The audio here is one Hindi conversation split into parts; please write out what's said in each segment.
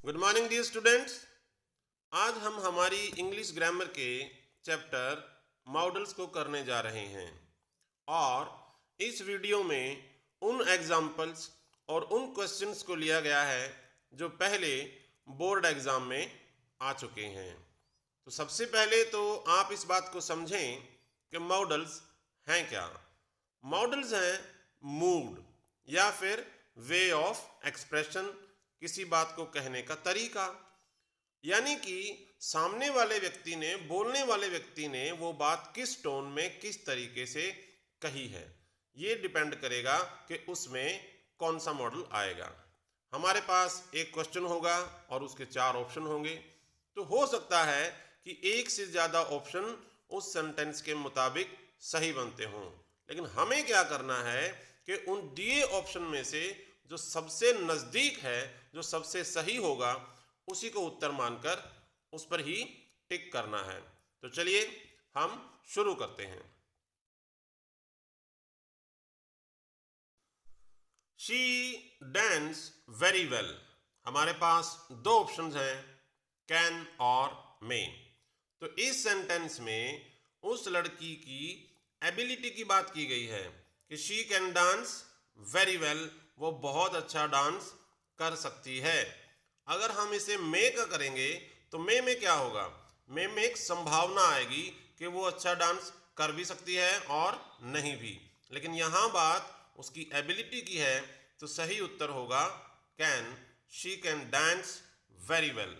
Good morning dear students. आज हम हमारी इंग्लिश ग्रामर के चैप्टर मॉडल्स को करने जा रहे हैं और इस वीडियो में उन एग्जाम्पल्स और उन क्वेश्चंस को लिया गया है जो पहले बोर्ड एग्जाम में आ चुके हैं। तो सबसे पहले तो आप इस बात को समझें कि मॉडल्स हैं क्या। मॉडल्स हैं मूड या फिर वे ऑफ एक्सप्रेशन, किसी बात को कहने का तरीका। यानी कि सामने वाले व्यक्ति ने, बोलने वाले व्यक्ति ने वो बात किस टोन में, किस तरीके से कही है, ये डिपेंड करेगा कि उसमें कौन सा मॉडल आएगा। हमारे पास एक क्वेश्चन होगा और उसके 4 ऑप्शन होंगे। तो हो सकता है कि एक से ज़्यादा ऑप्शन उस सेंटेंस के मुताबिक सही बनते हों, लेकिन हमें क्या करना है कि उन दिए ऑप्शन में से जो सबसे नज़दीक है, जो सबसे सही होगा, उसी को उत्तर मानकर उस पर ही टिक करना है। तो चलिए हम शुरू करते हैं। She dance very well. हमारे पास 2 ऑप्शंस हैं, कैन और मे। तो इस सेंटेंस में उस लड़की की एबिलिटी की बात की गई है कि she can dance very well, वो बहुत अच्छा डांस कर सकती है। अगर हम इसे मे का करेंगे तो मे में क्या होगा, मे में एक संभावना आएगी कि वो अच्छा डांस कर भी सकती है और नहीं भी। लेकिन यहाँ बात उसकी एबिलिटी की है, तो सही उत्तर होगा can. She can dance very well.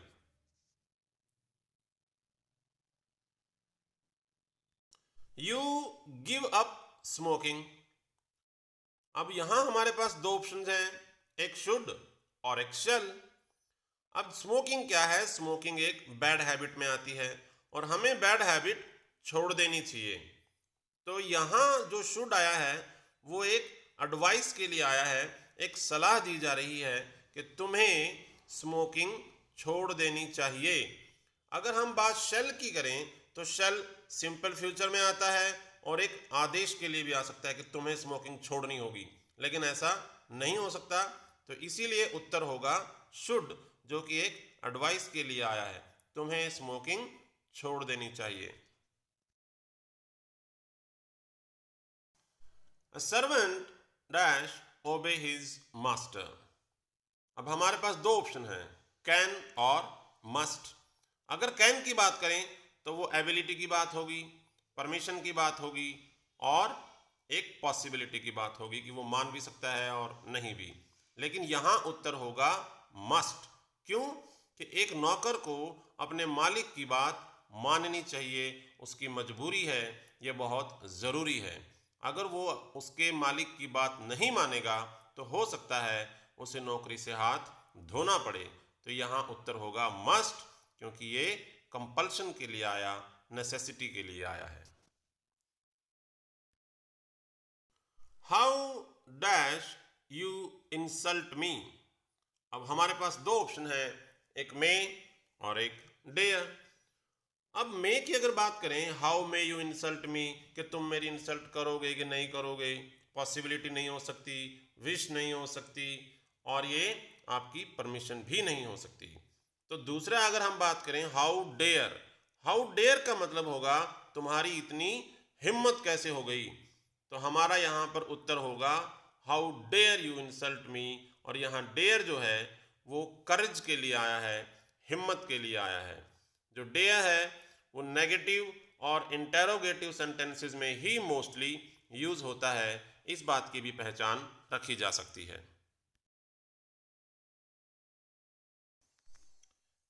You give up smoking. अब यहां हमारे पास 2 ऑप्शन हैं, एक शुड और एक शैल। अब स्मोकिंग क्या है, स्मोकिंग एक बैड हैबिट में आती है और हमें बैड हैबिट छोड़ देनी चाहिए। तो यहाँ जो शुड आया है वो एक एडवाइस के लिए आया है, एक सलाह दी जा रही है कि तुम्हें स्मोकिंग छोड़ देनी चाहिए। अगर हम बात शेल की करें तो शेल सिंपल फ्यूचर में आता है और एक आदेश के लिए भी आ सकता है कि तुम्हें स्मोकिंग छोड़नी होगी, लेकिन ऐसा नहीं हो सकता। तो इसीलिए उत्तर होगा शुड, जो कि एक एडवाइस के लिए आया है, तुम्हें स्मोकिंग छोड़ देनी चाहिए। A servant dash obey his master। अब हमारे पास 2 ऑप्शन हैं, कैन और मस्ट। अगर कैन की बात करें तो वो एबिलिटी की बात होगी, परमिशन की बात होगी और एक पॉसिबिलिटी की बात होगी कि वो मान भी सकता है और नहीं भी। लेकिन यहाँ उत्तर होगा मस्ट। क्यों? कि एक नौकर को अपने मालिक की बात माननी चाहिए, उसकी मजबूरी है, ये बहुत ज़रूरी है। अगर वो उसके मालिक की बात नहीं मानेगा तो हो सकता है उसे नौकरी से हाथ धोना पड़े। तो यहाँ उत्तर होगा मस्ट, क्योंकि ये कंपल्शन के लिए आया, नेसेसिटी के लिए आया है। हाउ डैश यू इंसल्ट मी। अब हमारे पास 2 ऑप्शन है, एक मे और एक डेयर। अब मे की अगर बात करें, हाउ मे यू इंसल्ट मी, कि तुम मेरी इंसल्ट करोगे कि नहीं करोगे, पॉसिबिलिटी नहीं हो सकती, विश नहीं हो सकती और ये आपकी परमिशन भी नहीं हो सकती। तो दूसरा अगर हम बात करें हाउ डेयर, हाउ डेयर का मतलब होगा तुम्हारी इतनी हिम्मत कैसे हो गई। तो हमारा यहाँ पर उत्तर होगा how dare you insult me. और यहाँ डेयर जो है वो करेज के लिए आया है, हिम्मत के लिए आया है। जो डेयर है वो नेगेटिव और इंटेरोगेटिव सेंटेंसेस में ही मोस्टली यूज होता है, इस बात की भी पहचान रखी जा सकती है।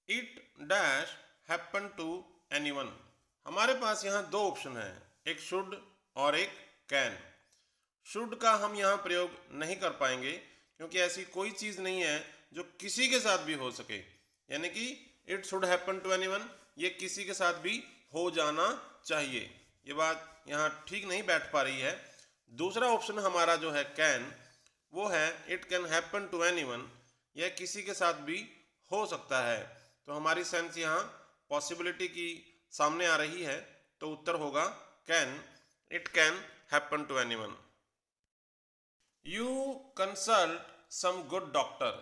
It dash happen to anyone. हमारे पास यहाँ 2 ऑप्शन है, एक शुड और एक कैन। शुड का हम यहाँ प्रयोग नहीं कर पाएंगे क्योंकि ऐसी कोई चीज़ नहीं है जो किसी के साथ भी हो सके। यानी कि it should happen to anyone, ये किसी के साथ भी हो जाना चाहिए, ये बात यहाँ ठीक नहीं बैठ पा रही है। दूसरा ऑप्शन हमारा जो है कैन, वो है it can happen to anyone, यह किसी के साथ भी हो सकता है। तो हमारी सेंस यहाँ पॉसिबिलिटी की सामने आ रही है, तो उत्तर होगा can, it can happen to anyone. You consult some good doctor.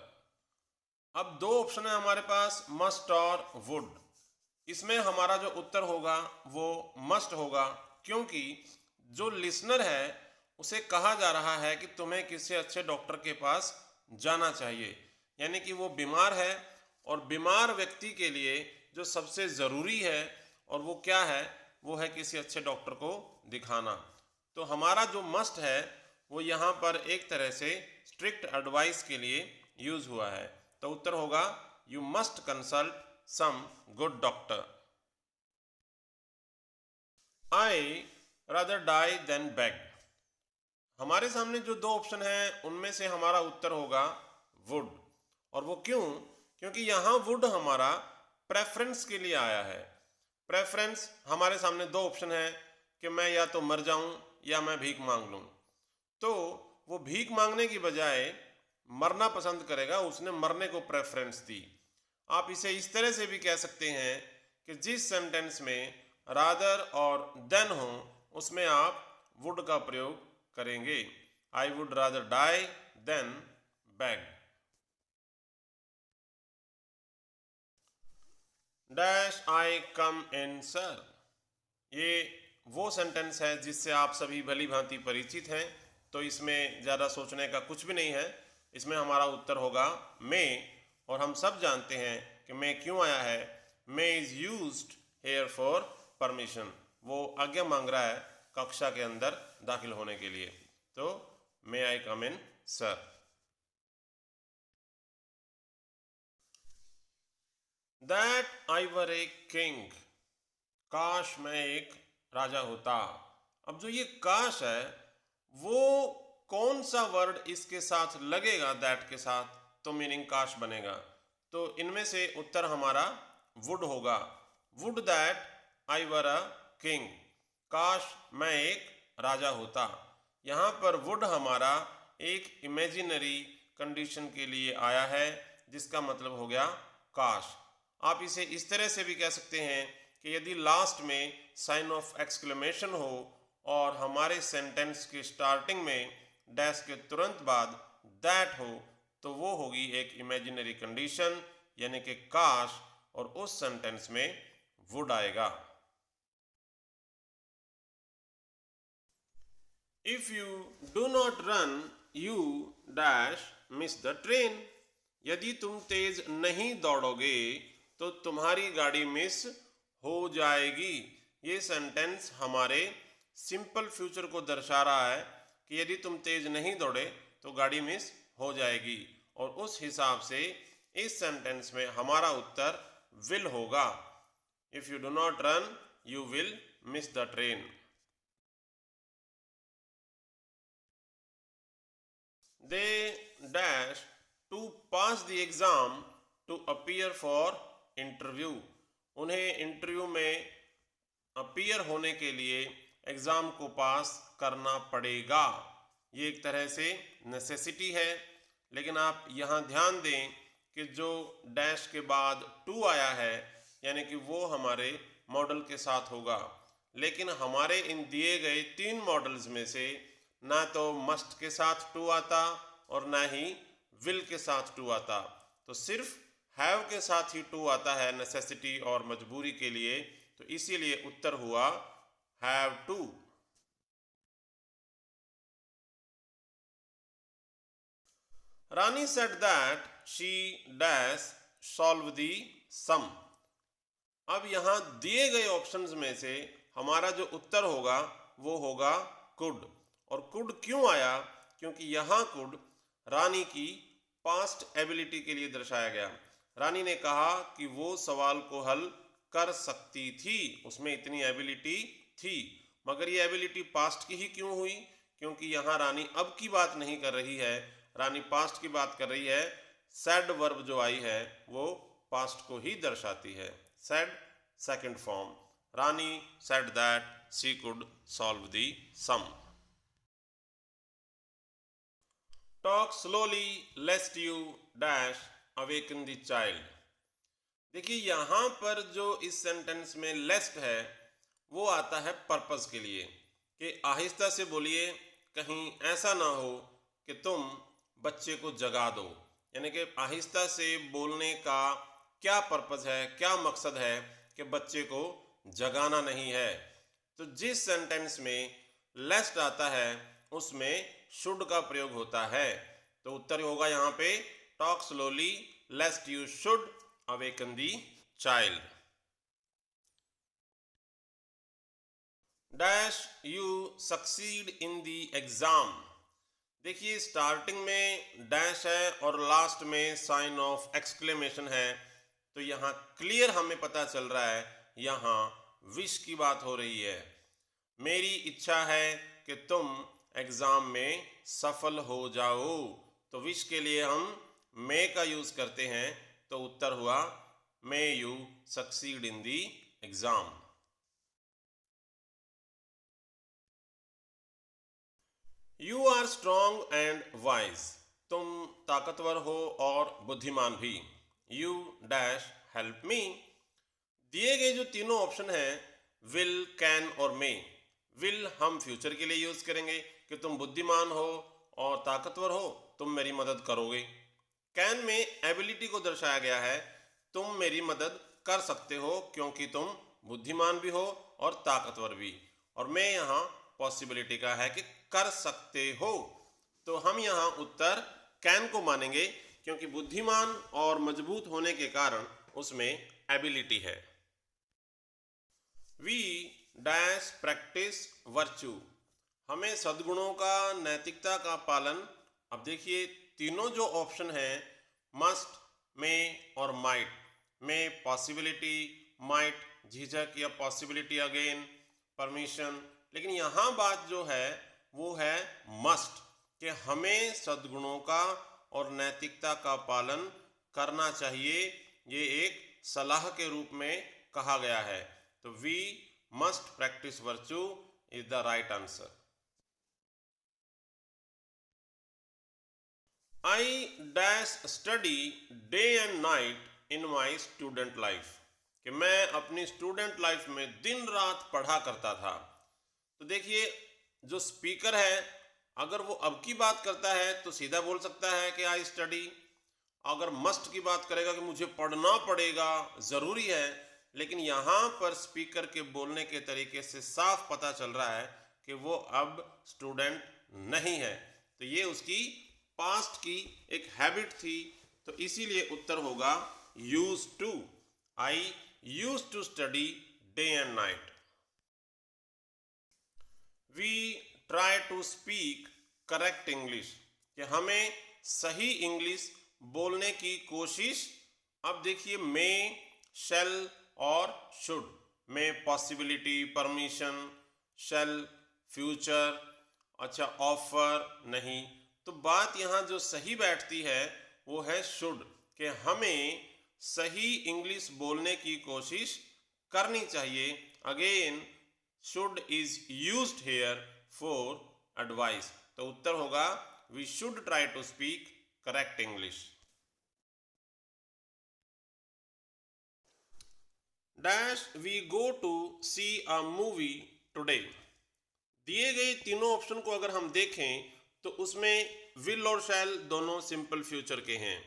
अब दो ऑप्शन है हमारे पास, मस्ट और वुड। इसमें हमारा जो उत्तर होगा वो मस्ट होगा, क्योंकि जो लिसनर है उसे कहा जा रहा है कि तुम्हें किसी अच्छे डॉक्टर के पास जाना चाहिए, यानी कि वो बीमार है और बीमार व्यक्ति के लिए जो सबसे ज़रूरी है और वो क्या है, वो है किसी अच्छे डॉक्टर को दिखाना। तो हमारा जो मस्ट है वो यहाँ पर एक तरह से स्ट्रिक्ट एडवाइस के लिए यूज हुआ है। तो उत्तर होगा you must consult some good doctor. I rather die than beg. हमारे सामने जो दो ऑप्शन हैं उनमें से हमारा उत्तर होगा वुड। और वो क्यों? क्योंकि यहाँ वुड हमारा प्रेफरेंस के लिए आया है। प्रेफरेंस, हमारे सामने दो ऑप्शन है कि मैं या तो मर जाऊं या मैं भीख मांग लूं। तो वो भीख मांगने की बजाय मरना पसंद करेगा, उसने मरने को प्रेफरेंस दी। आप इसे इस तरह से भी कह सकते हैं कि जिस सेंटेंस में रादर और देन हो उसमें आप वुड का प्रयोग करेंगे। I would rather die than beg. Dash I come in sir. ये वो सेंटेंस है जिससे आप सभी भली भांति परिचित हैं, तो इसमें ज़्यादा सोचने का कुछ भी नहीं है। इसमें हमारा उत्तर होगा मे। और हम सब जानते हैं कि मे क्यों आया है। May is used here for permission. वो आज्ञा मांग रहा है कक्षा के अंदर दाखिल होने के लिए। तो may I come in sir. That I were a king. काश मैं एक राजा होता। अब जो ये काश है वो कौन सा वर्ड इसके साथ लगेगा दैट के साथ, तो मीनिंग काश बनेगा। तो इनमें से उत्तर हमारा वुड होगा। Would that I were a king. काश मैं एक राजा होता। यहाँ पर वुड हमारा एक इमेजिनरी कंडीशन के लिए आया है, जिसका मतलब हो गया काश। आप इसे इस तरह से भी कह सकते हैं कि यदि लास्ट में साइन ऑफ एक्सक्लेमेशन हो और हमारे सेंटेंस के स्टार्टिंग में डैश के तुरंत बाद दैट हो, तो वो होगी एक इमेजिनरी कंडीशन, यानी कि काश, और उस सेंटेंस में वुड आएगा। If you do not run you dash miss the train. यदि तुम तेज नहीं दौड़ोगे तो तुम्हारी गाड़ी मिस हो जाएगी। ये सेंटेंस हमारे सिंपल फ्यूचर को दर्शा रहा है कि यदि तुम तेज नहीं दौड़े तो गाड़ी मिस हो जाएगी, और उस हिसाब से इस सेंटेंस में हमारा उत्तर विल होगा। If you do not run you will miss the train. They dash to pass the exam to appear for interview. उन्हें इंटरव्यू में अपीयर होने के लिए एग्ज़ाम को पास करना पड़ेगा। ये एक तरह से नेसेसिटी है। लेकिन आप यहाँ ध्यान दें कि जो डैश के बाद टू आया है, यानी कि वो हमारे मॉडल के साथ होगा। लेकिन हमारे इन दिए गए तीन मॉडल्स में से ना तो मस्ट के साथ टू आता और ना ही विल के साथ टू आता, तो सिर्फ हैव के साथ ही टू आता है नेसेसिटी और मजबूरी के लिए। तो इसीलिए उत्तर हुआ have to. Rani said that she dash solve the sum. अब यहां दिए गए ऑप्शंस में से हमारा जो उत्तर होगा वो होगा कुड। और कुड क्यों आया? क्योंकि यहां कुड रानी की पास्ट एबिलिटी के लिए दर्शाया गया। रानी ने कहा कि वो सवाल को हल कर सकती थी, उसमें इतनी एबिलिटी थी। मगर ये एबिलिटी पास्ट की ही क्यों हुई? क्योंकि यहाँ रानी अब की बात नहीं कर रही है, रानी पास्ट की बात कर रही है। सेड वर्ब जो आई है वो पास्ट को ही दर्शाती है। Said second form. Rani said that she could solve the sum. Talk slowly lest you dash awaken the child. देखिए यहाँ पर जो इस सेंटेंस में लेस्ट है वो आता है पर्पस के लिए, कि आहिस्ता से बोलिए, कहीं ऐसा ना हो कि तुम बच्चे को जगा दो। यानी कि आहिस्ता से बोलने का क्या पर्पस है, क्या मकसद है कि बच्चे को जगाना नहीं है। तो जिस सेंटेंस में लेस्ट आता है उसमें शुड का प्रयोग होता है। तो उत्तर होगा यहाँ पे talk slowly lest you should awaken the child. Dash you succeed in the exam. देखिए स्टार्टिंग में डैश है और लास्ट में साइन ऑफ एक्सक्लेमेशन है, तो यहाँ क्लियर हमें पता चल रहा है यहाँ विश की बात हो रही है। मेरी इच्छा है कि तुम एग्जाम में सफल हो जाओ। तो विश के लिए हम मे का यूज करते हैं, तो उत्तर हुआ may you succeed in the exam. You are strong and wise. तुम ताकतवर हो और बुद्धिमान भी। You dash help me. दिए गए जो तीनों ऑप्शन हैं विल, कैन और मे। विल हम फ्यूचर के लिए यूज करेंगे कि तुम बुद्धिमान हो और ताकतवर हो, तुम मेरी मदद करोगे। कैन में एबिलिटी को दर्शाया गया है, तुम मेरी मदद कर सकते हो क्योंकि तुम बुद्धिमान भी हो और ताकतवर भी। और मैं यहाँ पॉसिबिलिटी का है कि कर सकते हो, तो हम यहाँ उत्तर कैन को मानेंगे क्योंकि बुद्धिमान और मजबूत होने के कारण उसमें एबिलिटी है। We dash practice virtue. हमें सद्गुणों का, नैतिकता का पालन। अब देखिए तीनों जो ऑप्शन हैं मस्ट, में और माइट। में पॉसिबिलिटी, माइट झिझक या पॉसिबिलिटी अगेन, परमिशन। लेकिन यहाँ बात जो है वो है मस्ट, कि हमें सद्गुणों का और नैतिकता का पालन करना चाहिए। ये एक सलाह के रूप में कहा गया है। तो we must practice virtue is the right answer. I dash study day and night in my student life. कि मैं अपनी स्टूडेंट लाइफ में दिन रात पढ़ा करता था। तो देखिए जो स्पीकर है अगर वो अब की बात करता है तो सीधा बोल सकता है कि आई स्टडी। अगर मस्ट की बात करेगा कि मुझे पढ़ना पड़ेगा, ज़रूरी है, लेकिन यहाँ पर स्पीकर के बोलने के तरीके से साफ पता चल रहा है कि वो अब स्टूडेंट नहीं है। तो ये उसकी पास्ट की एक हैबिट थी, तो इसीलिए उत्तर होगा use to. I use to study day and night. We try to speak correct English. कि हमें सही इंग्लिश बोलने की कोशिश। अब देखिए मे, शैल और शुड। में पॉसिबिलिटी, परमिशन, शैल फ्यूचर, अच्छा ऑफर नहीं। तो बात यहाँ जो सही बैठती है वो है शुड, कि हमें सही इंग्लिश बोलने की कोशिश करनी चाहिए। Again should is used here for advice. तो उत्तर होगा we should try to speak correct English. Dash we go to see a movie today. दिए गए तीनों ऑप्शन को अगर हम देखें तो उसमें विल और शैल दोनों सिंपल फ्यूचर के हैं।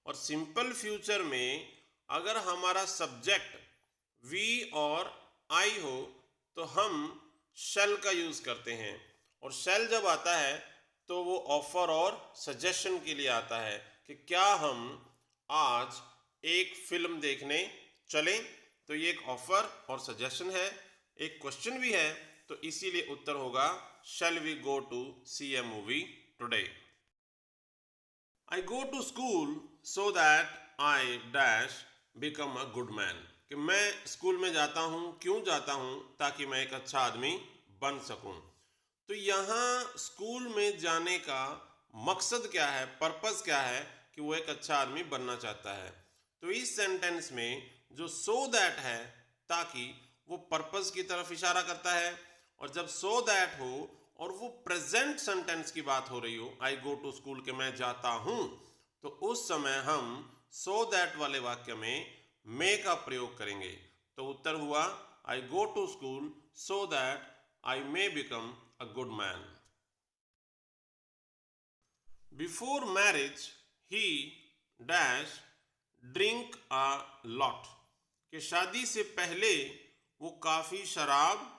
और सिंपल फ्यूचर में अगर हमारा सब्जेक्ट वी और आई हो तो हम शैल का यूज करते हैं। और शैल जब आता है तो वो ऑफर और सजेशन के लिए आता है कि क्या हम आज एक फिल्म देखने चलें। तो ये एक ऑफर और सजेशन है, एक क्वेश्चन भी है, तो इसीलिए उत्तर होगा shall we go to see a movie today. I go to school so that I dash become a good man. कि मैं स्कूल में जाता हूँ, क्यों जाता हूँ, ताकि मैं एक अच्छा आदमी बन सकूँ। तो यहाँ स्कूल में जाने का मकसद क्या है, पर्पस क्या है, कि वो एक अच्छा आदमी बनना चाहता है। तो इस सेंटेंस में जो सो दैट है, ताकि वो पर्पस की तरफ इशारा करता है। और जब सो दैट हो और वो प्रेजेंट सेंटेंस की बात हो रही हो, आई गो टू स्कूल के मैं जाता हूं, तो उस समय हम सो दैट वाले वाक्य में मे का प्रयोग करेंगे। तो उत्तर हुआ I go to school so that I may become a good man. Before marriage he dash drink a lot, कि शादी से पहले वो काफ़ी शराब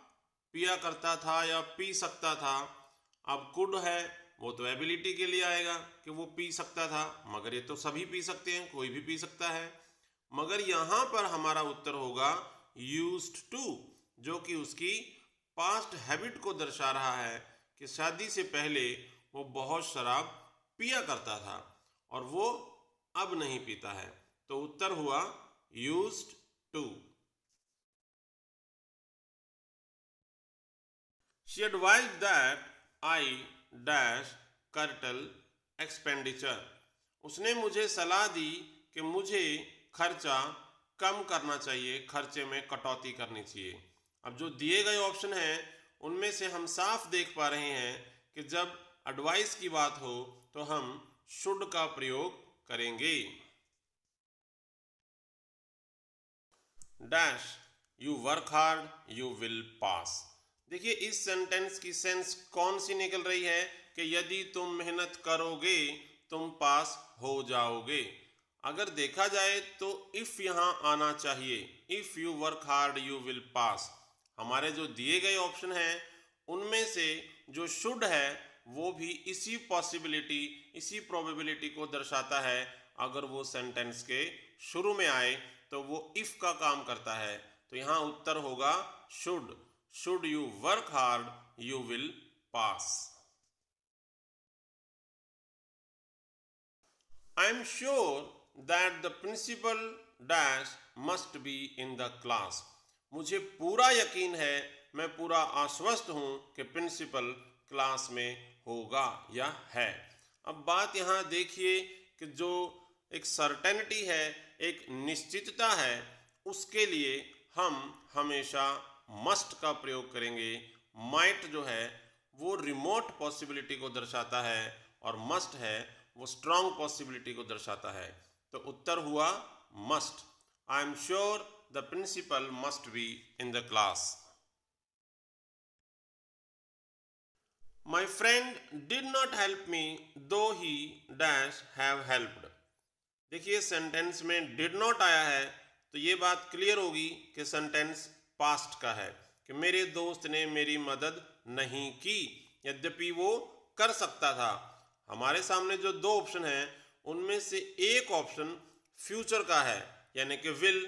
पिया करता था या पी सकता था। अब कुड है, वो तो एबिलिटी के लिए आएगा कि वो पी सकता था, मगर ये तो सभी पी सकते हैं, कोई भी पी सकता है। मगर यहाँ पर हमारा उत्तर होगा यूज्ड टू, जो कि उसकी पास्ट हैबिट को दर्शा रहा है कि शादी से पहले वो बहुत शराब पिया करता था और वो अब नहीं पीता है। तो उत्तर हुआ used to. She advised that I dash curtail expenditure. उसने मुझे सलाह दी कि मुझे खर्चा कम करना चाहिए, खर्चे में कटौती करनी चाहिए। अब जो दिए गए ऑप्शन हैं उनमें से हम साफ देख पा रहे हैं कि जब एडवाइस की बात हो तो हम शुड का प्रयोग करेंगे। Dash you work hard you will पास। देखिए इस सेंटेंस की सेंस कौन सी निकल रही है कि यदि तुम मेहनत करोगे तुम पास हो जाओगे। अगर देखा जाए तो इफ यहाँ आना चाहिए, if you work hard you will पास। हमारे जो दिए गए ऑप्शन हैं उनमें से जो शुड है वो भी इसी पॉसिबिलिटी, इसी प्रोबेबिलिटी को दर्शाता है। अगर वो सेंटेंस के शुरू में आए तो वो इफ का काम करता है। तो यहाँ उत्तर होगा should. Should you work hard you will pass. I am sure that the principal dash must be in the class. मुझे पूरा यकीन है, मैं पूरा आश्वस्त हूं कि प्रिंसिपल क्लास में होगा या है। अब बात यहाँ देखिए कि जो एक सर्टेनिटी है, एक निश्चितता है, उसके लिए हम हमेशा मस्ट का प्रयोग करेंगे। माइट जो है वो रिमोट पॉसिबिलिटी को दर्शाता है और मस्ट है वो स्ट्रॉन्ग पॉसिबिलिटी को दर्शाता है। तो उत्तर हुआ must. I am sure the principal must be in the class. My friend did not help me though he dash have helped. देखिए सेंटेंस में डिड नॉट आया है तो ये बात क्लियर होगी कि सेंटेंस पास्ट का है, कि मेरे दोस्त ने मेरी मदद नहीं की, यद्यपि वो कर सकता था। हमारे सामने जो दो ऑप्शन हैं उनमें से एक ऑप्शन फ्यूचर का है, यानी कि विल।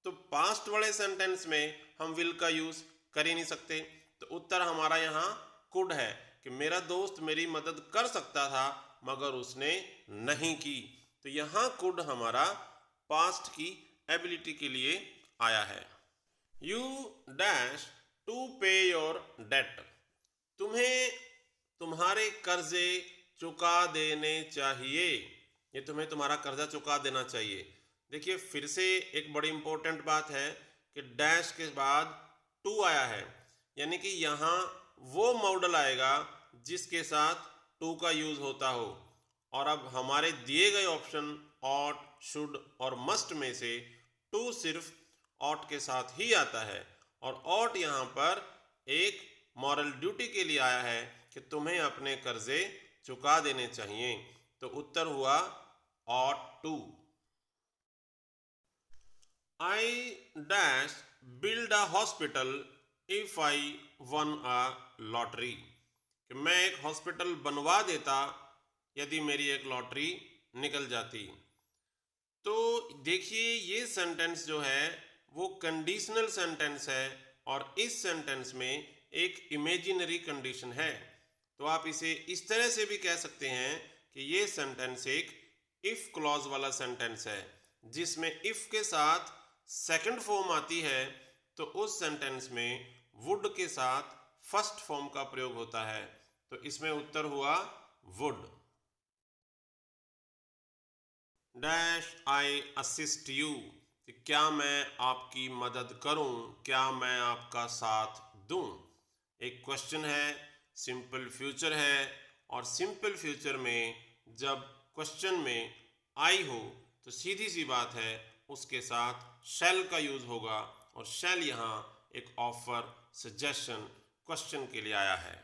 तो पास्ट वाले सेंटेंस में हम विल का यूज कर ही नहीं सकते। तो उत्तर हमारा यहाँ कुड है कि मेरा दोस्त मेरी मदद कर सकता था मगर उसने नहीं की। तो यहाँ कुड हमारा पास्ट की एबिलिटी के लिए आया है। यू डैश टू पे योर डेट। तुम्हें तुम्हारे कर्जे चुका देने चाहिए, ये तुम्हें तुम्हारा कर्जा चुका देना चाहिए। देखिए फिर से एक बड़ी इंपॉर्टेंट बात है कि डैश के बाद टू आया है, यानी कि यहाँ वो मॉडल आएगा जिसके साथ टू का यूज होता हो। और अब हमारे दिए गए ऑप्शन ऑट, शुड और मस्ट में से टू सिर्फ ऑट के साथ ही आता है और ऑट यहाँ पर एक मॉरल ड्यूटी के लिए आया है कि तुम्हें अपने कर्जे चुका देने चाहिए। तो उत्तर हुआ ought to. I dash build a hospital if I won a lottery. कि मैं एक हॉस्पिटल बनवा देता यदि मेरी एक लॉटरी निकल जाती। तो देखिए ये सेंटेंस जो है वो कंडीशनल सेंटेंस है और इस सेंटेंस में एक इमेजिनरी कंडीशन है। तो आप इसे इस तरह से भी कह सकते हैं कि ये सेंटेंस एक इफ क्लॉज वाला सेंटेंस है, जिसमें इफ के साथ सेकंड फॉर्म आती है तो उस सेंटेंस में वुड के साथ फर्स्ट फॉर्म का प्रयोग होता है। तो इसमें उत्तर हुआ would. Dash I assist you. क्या मैं आपकी मदद करूं, क्या मैं आपका साथ दूं। एक क्वेश्चन है, सिंपल फ्यूचर है और सिंपल फ्यूचर में जब क्वेश्चन में आई हो तो सीधी सी बात है उसके साथ शैल का यूज होगा और शैल यहाँ एक ऑफर, सजेशन, क्वेश्चन के लिए आया है।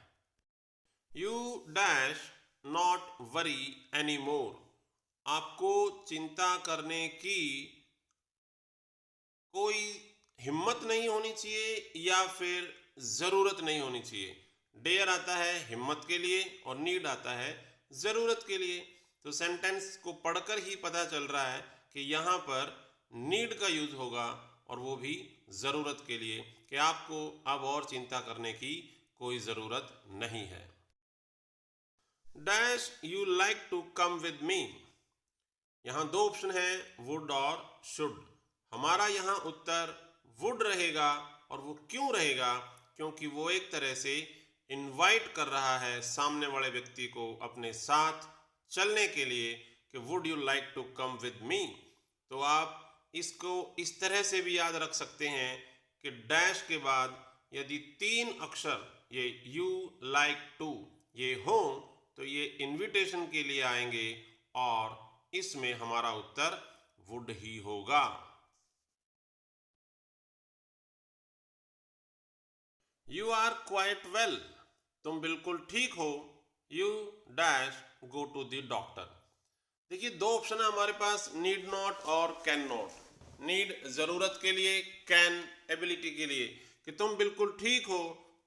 You dash not worry any more. आपको चिंता करने की कोई हिम्मत नहीं होनी चाहिए या फिर ज़रूरत नहीं होनी चाहिए। डेयर आता है हिम्मत के लिए और नीड आता है ज़रूरत के लिए। तो सेंटेंस को पढ़कर ही पता चल रहा है कि यहाँ पर नीड का यूज होगा और वो भी ज़रूरत के लिए, कि आपको अब और चिंता करने की कोई ज़रूरत नहीं है। Dash you like to come with me. यहाँ दो ऑप्शन है, वुड और शुड। हमारा यहाँ उत्तर वुड रहेगा। और वो क्यों रहेगा? क्योंकि वो एक तरह से इनवाइट कर रहा है सामने वाले व्यक्ति को अपने साथ चलने के लिए कि would you like to come with me. तो आप इसको इस तरह से भी याद रख सकते हैं कि डैश के बाद यदि तीन अक्षर ये यू लाइक टू ये हो तो ये इनविटेशन के लिए आएंगे और इसमें हमारा उत्तर वुड ही होगा। You are quite well. तुम बिल्कुल ठीक हो। You dash go to the doctor. देखिए दो ऑप्शन है हमारे पास, नीड नॉट और कैन नॉट। नीड जरूरत के लिए, कैन एबिलिटी के लिए, कि तुम बिल्कुल ठीक हो,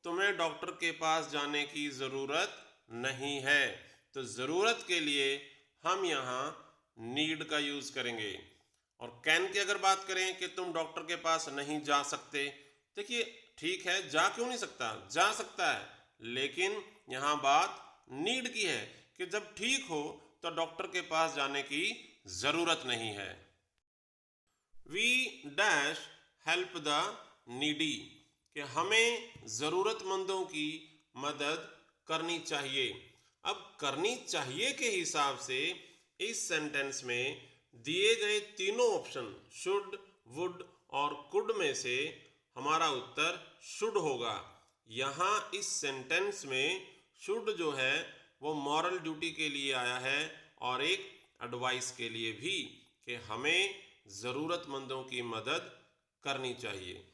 तुम्हें डॉक्टर के पास जाने की जरूरत नहीं है। तो जरूरत के लिए हम यहाँ नीड का यूज करेंगे। और कैन की अगर बात करें कि तुम डॉक्टर के पास नहीं जा सकते, देखिए ठीक है, जा क्यों नहीं सकता, जा सकता है, लेकिन यहाँ बात नीड की है कि जब ठीक हो तो डॉक्टर के पास जाने की जरूरत नहीं है। We dash help the needy, कि हमें जरूरतमंदों की मदद करनी चाहिए। अब करनी चाहिए के हिसाब से इस सेंटेंस में दिए गए तीनों ऑप्शन शुड, वुड और कुड में से हमारा उत्तर शुड होगा। यहाँ इस सेंटेंस में शुड जो है वो मॉरल ड्यूटी के लिए आया है और एक एडवाइस के लिए भी, कि हमें ज़रूरतमंदों की मदद करनी चाहिए।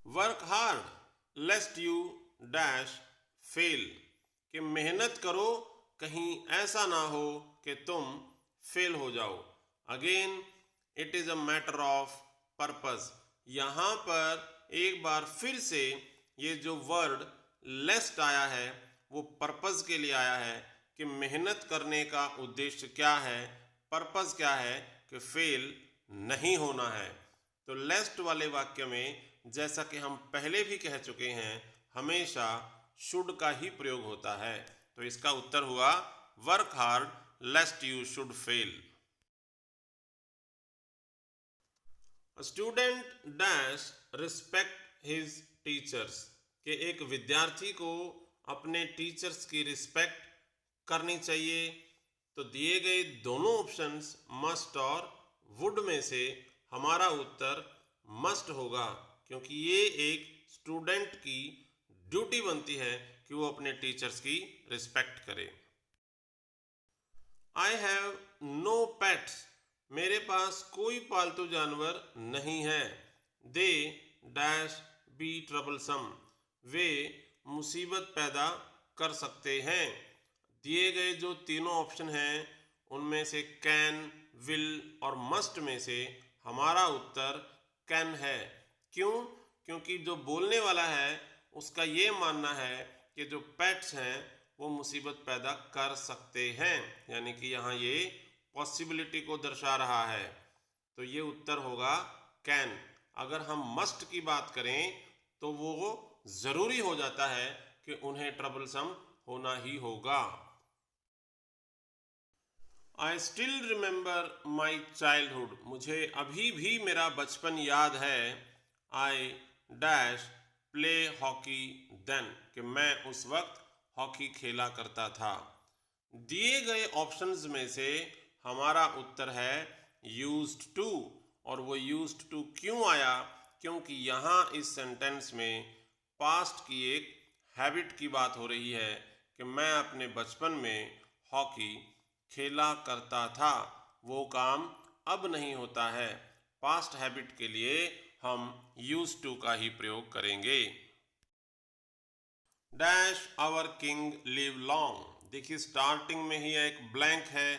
Work hard लेस्ट you dash fail, कि मेहनत करो कहीं ऐसा ना हो कि तुम फेल हो जाओ। Again it is a matter of purpose. यहाँ पर एक बार फिर से ये जो वर्ड लेस्ट आया है वो पर्पस के लिए आया है, कि मेहनत करने का उद्देश्य क्या है, पर्पस क्या है, कि फेल नहीं होना है। तो लेस्ट वाले वाक्य में जैसा कि हम पहले भी कह चुके हैं, हमेशा शुड का ही प्रयोग होता है। तो इसका उत्तर हुआ work hard लेस्ट you should fail. Student dash respect his teachers, कि एक विद्यार्थी को अपने टीचर्स की रिस्पेक्ट करनी चाहिए। तो दिए गए दोनों ऑप्शंस मस्ट और वुड में से हमारा उत्तर मस्ट होगा, क्योंकि ये एक स्टूडेंट की ड्यूटी बनती है कि वो अपने टीचर्स की रिस्पेक्ट करे। आई हैव नो पेट्स, मेरे पास कोई पालतू जानवर नहीं है। दे डैश बी ट्रबलसम, वे मुसीबत पैदा कर सकते हैं। दिए गए जो तीनों ऑप्शन हैं उनमें से कैन, विल और मस्ट में से हमारा उत्तर कैन है। क्यों? क्योंकि जो बोलने वाला है उसका ये मानना है कि जो पेट्स हैं वो मुसीबत पैदा कर सकते हैं, यानी कि यहाँ ये पॉसिबिलिटी को दर्शा रहा है। तो ये उत्तर होगा कैन। अगर हम मस्ट की बात करें तो वो ज़रूरी हो जाता है कि उन्हें ट्रबलसम होना ही होगा। I still remember my childhood, मुझे अभी भी मेरा बचपन याद है। I dash play hockey then, कि मैं उस वक्त हॉकी खेला करता था। दिए गए ऑप्शंस में से हमारा उत्तर है यूज्ड टू। और वो यूज्ड टू क्यों आया? क्योंकि यहाँ इस सेंटेंस में पास्ट की एक हैबिट की बात हो रही है कि मैं अपने बचपन में हॉकी खेला करता था। वो काम अब नहीं होता है। पास्ट हैबिट के लिए हम यूज्ड टू का ही प्रयोग करेंगे। Dash our king live long, देखिए स्टार्टिंग में ही एक ब्लैंक है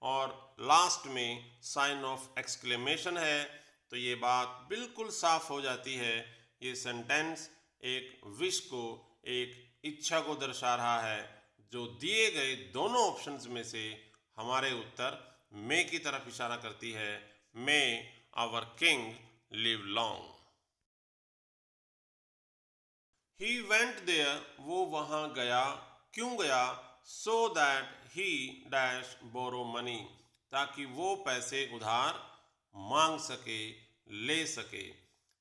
और लास्ट में साइन ऑफ एक्सक्लेमेशन है, तो ये बात बिल्कुल साफ हो जाती है। ये सेंटेंस एक विश को, एक इच्छा को दर्शा रहा है, जो दिए गए दोनों ऑप्शंस में से हमारे उत्तर मे की तरफ इशारा करती है। May our king live long. He went there, वो वहां गया, क्यों गया? So that he dash borrow money, ताकि वो पैसे उधार मांग सके, ले सके।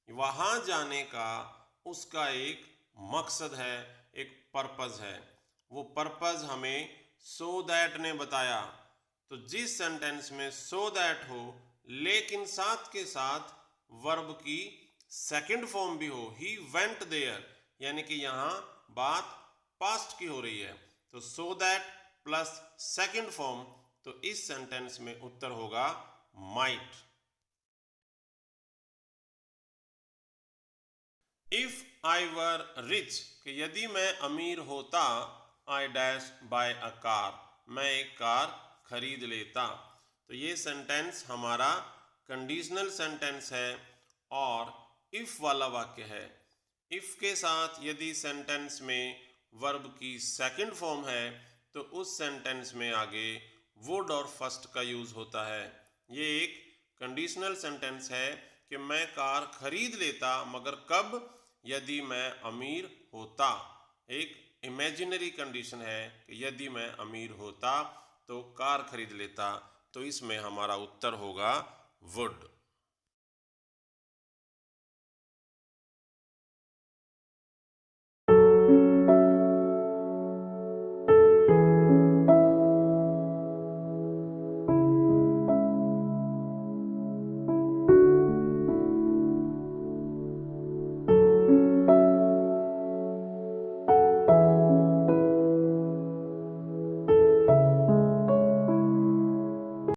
वहां जाने का उसका एक मकसद है, एक पर्पस है। वो पर्पस हमें सो दैट ने बताया। तो जिस सेंटेंस में सो दैट हो लेकिन साथ के साथ वर्ब की सेकंड फॉर्म भी हो, ही वेंट देयर, यानी कि यहां बात पास्ट की हो रही है, तो so that plus second form, तो इस सेंटेंस में उत्तर होगा might. If I were rich, कि यदि मैं अमीर होता, I dash by a car, मैं एक कार खरीद लेता। तो ये सेंटेंस हमारा कंडीशनल सेंटेंस है और इफ वाला वाक्य है। इफ के साथ यदि सेंटेंस में वर्ब की सेकंड फॉर्म है तो उस सेंटेंस में आगे वुड और फर्स्ट का यूज होता है। ये एक कंडीशनल सेंटेंस है कि मैं कार खरीद लेता, मगर कब? यदि मैं अमीर होता। एक इमेजिनरी कंडीशन है कि यदि मैं अमीर होता तो कार खरीद लेता, तो इसमें हमारा उत्तर होगा वुड।